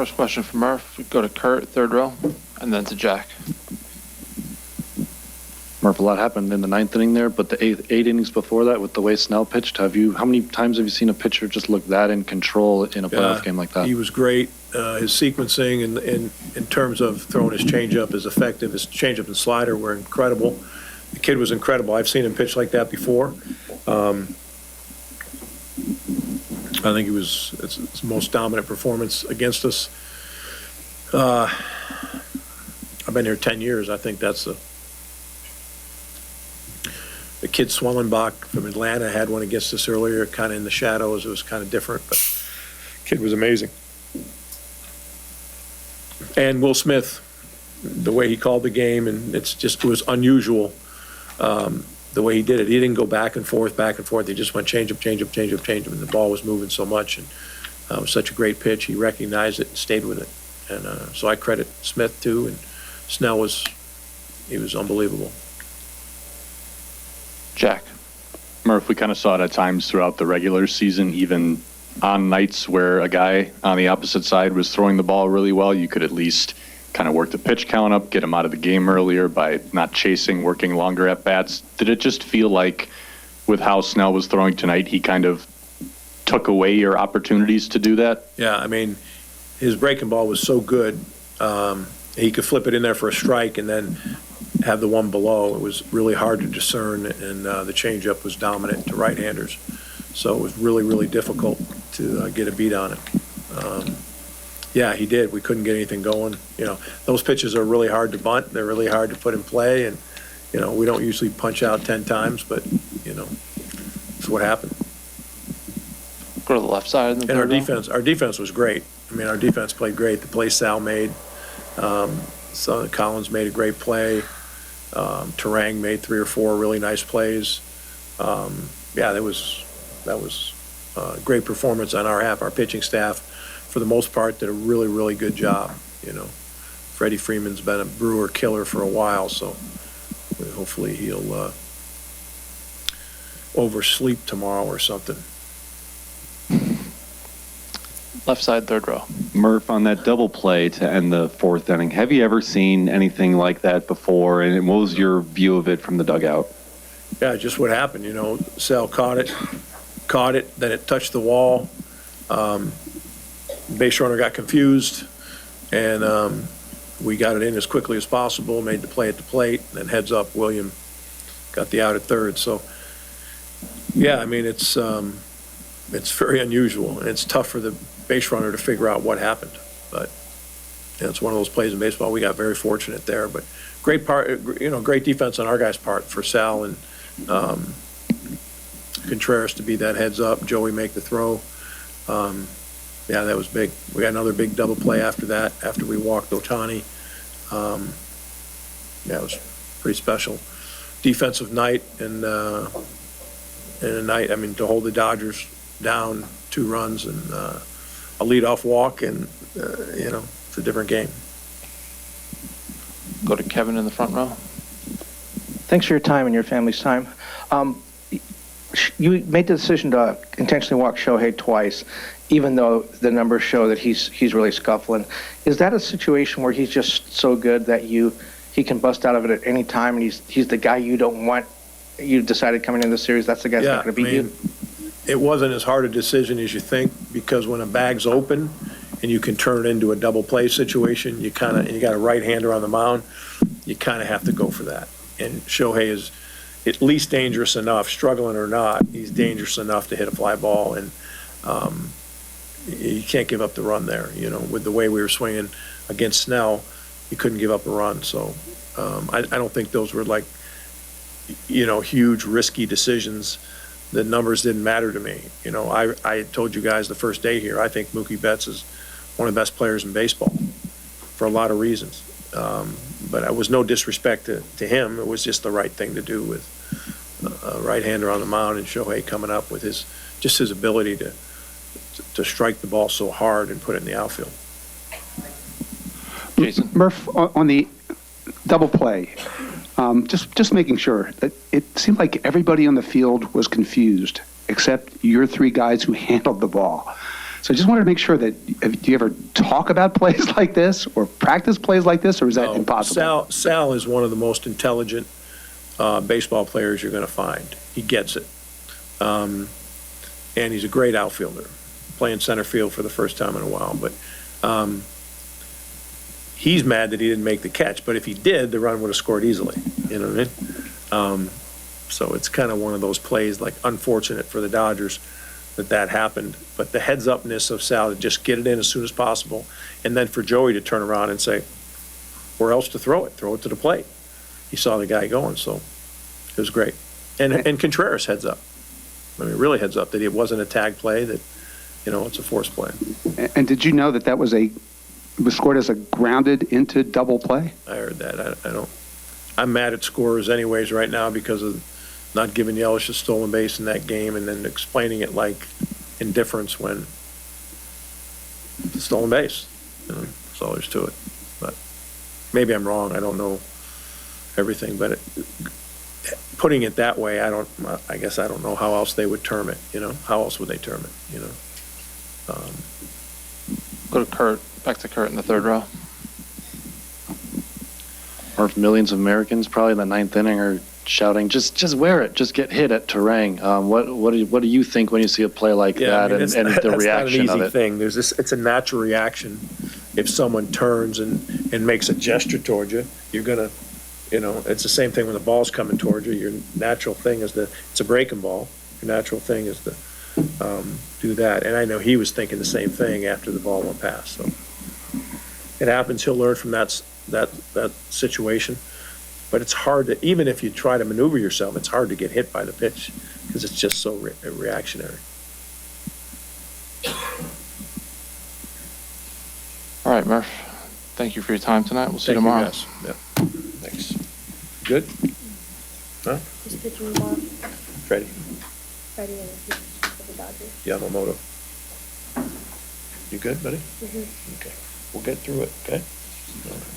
First question from Murph. We go to Kurt, third row, and then to Jack. Murph, a lot happened in the ninth inning there, but the eight innings before that, with the way Snell pitched, how many times have you seen a pitcher just look that in control in a playoff game like that? He was great. His sequencing and in terms of throwing his changeup is effective. His changeup and slider were incredible. The kid was incredible. I've seen him pitch like that before. I think it's his most dominant performance against us. I've been here 10 years. I think that's the kid Swellenbach from Atlanta had one against us earlier, kind of in the shadows. It was kind of different, but the kid was amazing. And Will Smith, the way he called the game, and it was unusual the way he did it. He didn't go back and forth. He just went change up, and the ball was moving so much, and it was such a great pitch. He recognized it and stayed with it. And so I credit Smith too, and Snell was unbelievable. Jack. Murph, we kind of saw it at times throughout the regular season, even on nights where a guy on the opposite side was throwing the ball really well, you could at least kind of work the pitch count up, get him out of the game earlier by not chasing, working longer at bats. Did it just feel like with how Snell was throwing tonight, he kind of took away your opportunities to do that? Yeah, I mean, his breaking ball was so good. He could flip it in there for a strike and then have the one below. It was really hard to discern, and the changeup was dominant to right-handers. So it was really, really difficult to get a beat on it. Yeah, he did. We couldn't get anything going. Those pitches are really hard to bunt. They're really hard to put in play, and we don't usually punch out 10 times, but it's what happened. Go to the left side. And our defense was great. I mean, our defense played great. The play Sal made. So Collins made a great play. Terang made 3 or 4 really nice plays. Yeah, that was a great performance on our half. Our pitching staff, for the most part, did a really, really good job. Freddie Freeman's been a Brewer killer for a while, so hopefully he'll oversleep tomorrow or something. Left side, third row. Murph, on that double play to end the fourth inning, have you ever seen anything like that before? And what was your view of it from the dugout? Yeah, just what happened. Sal caught it, then it touched the wall. Base runner got confused, and we got it in as quickly as possible, made the play at the plate, and then heads up, William got the out at third. So, yeah, I mean, it's very unusual, and it's tough for the base runner to figure out what happened. But it's one of those plays in baseball. We got very fortunate there, but great defense on our guys' part for Sal and Contreras to be that heads up. Joey make the throw. Yeah, that was big. We got another big double play after that, after we walked Ohtani. Yeah, it was pretty special. Defensive night and a night, I mean, to hold the Dodgers down 2 runs and a leadoff walk, and it's a different game. Go to Kevin in the front row. Thanks for your time and your family's time. You made the decision to intentionally walk Shohei twice, even though the numbers show that he's really scuffling. Is that a situation where he's just so good that he can bust out of it at any time, and he's the guy you don't want? You decided coming into the series that's the guy that's not going to beat you? It wasn't as hard a decision as you think, because when a bag's open and you can turn it into a double play situation, you got a right-hander on the mound, you kind of have to go for that. And Shohei is at least dangerous enough, struggling or not, he's dangerous enough to hit a fly ball, and you can't give up the run there. With the way we were swinging against Snell, you couldn't give up a run. So I don't think those were like, huge risky decisions. The numbers didn't matter to me. I told you guys the first day here, I think Mookie Betts is one of the best players in baseball for a lot of reasons. But it was no disrespect to him. It was just the right thing to do with a right-hander on the mound and Shohei coming up with his ability to strike the ball so hard and put it in the outfield. Jason. Murph, on the double play, just making sure that it seemed like everybody on the field was confused except your 3 guys who handled the ball. So I just wanted to make sure that, do you ever talk about plays like this or practice plays like this, or is that No, impossible? Sal is one of the most intelligent baseball players you're going to find. He gets it. And he's a great outfielder, playing center field for the first time in a while. But he's mad that he didn't make the catch. But if he did, the run would have scored easily. You know what I mean? So it's kind of one of those plays, like unfortunate for the Dodgers that happened. But the heads-upness of Sal to just get it in as soon as possible, and then for Joey to turn around and say, where else to throw it to the plate. He saw the guy going, so it was great. And Contreras heads up. I mean, really heads up that it wasn't a tag play, that, it's a force play. And did you know that was scored as a grounded into double play? I heard that. I'm mad at scorers anyways right now because of not giving Yelich a stolen base in that game and then explaining it like indifference when it's a stolen base. That's all there's to it. But maybe I'm wrong. I don't know everything, but putting it that way, I guess I don't know how else they would term it, How else would they term it, Go to Kurt, back to Kurt in the third row. Or if millions of Americans probably in the ninth inning are shouting, just wear it, just get hit at Terang. What do you think when you see a play like that and the reaction not an of easy it? thing. It's a natural reaction. If someone turns and makes a gesture toward you, you're gonna, it's the same thing when the ball's coming towards you. Your natural thing is it's a breaking ball. Your natural thing is to do that. And I know he was thinking the same thing after the ball went past. So it happens. He'll learn from that situation. But it's hard to, even if you try to maneuver yourself, it's hard to get hit by the pitch because it's just so reactionary. All right, Murph. Thank you for your time tonight. We'll see you Thank tomorrow. guys. Yep. Thanks. Good? Huh? Who's pitching tomorrow? Freddie, Friday and the for the Dodgers. Yamamoto. You good, buddy? Mm-hmm. Okay. We'll get through it, okay? All right.